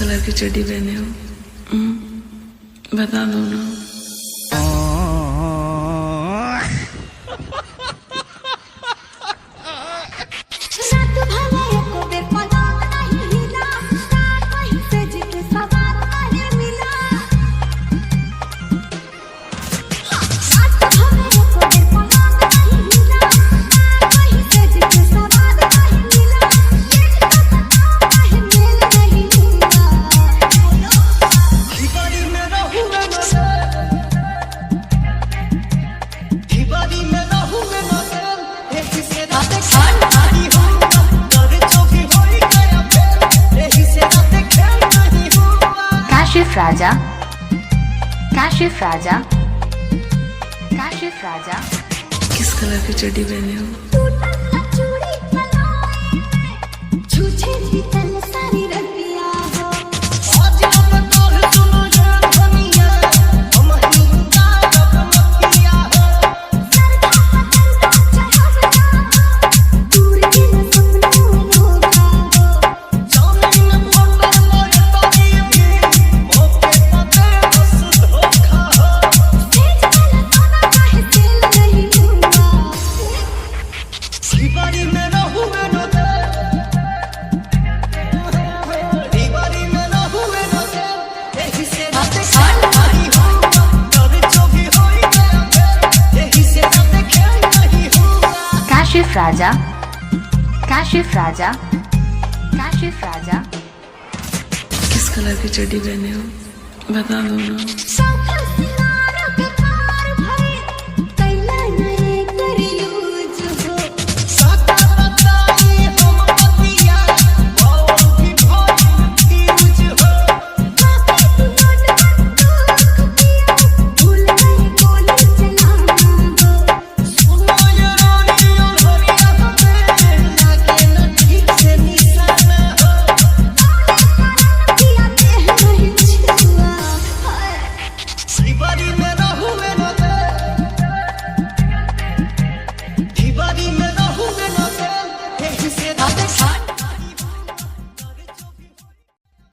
Colour की चड्डी पहने हो? बता दो ना। काशिफ राजा, काशिफ राजा, काशिफ राजा। किस कलर की चड्डी पहने हो? काशिफ राजा, काशिफ राजा, काशिफ राजा। किस कलर की चड्डी पहने हो? बता दो ना।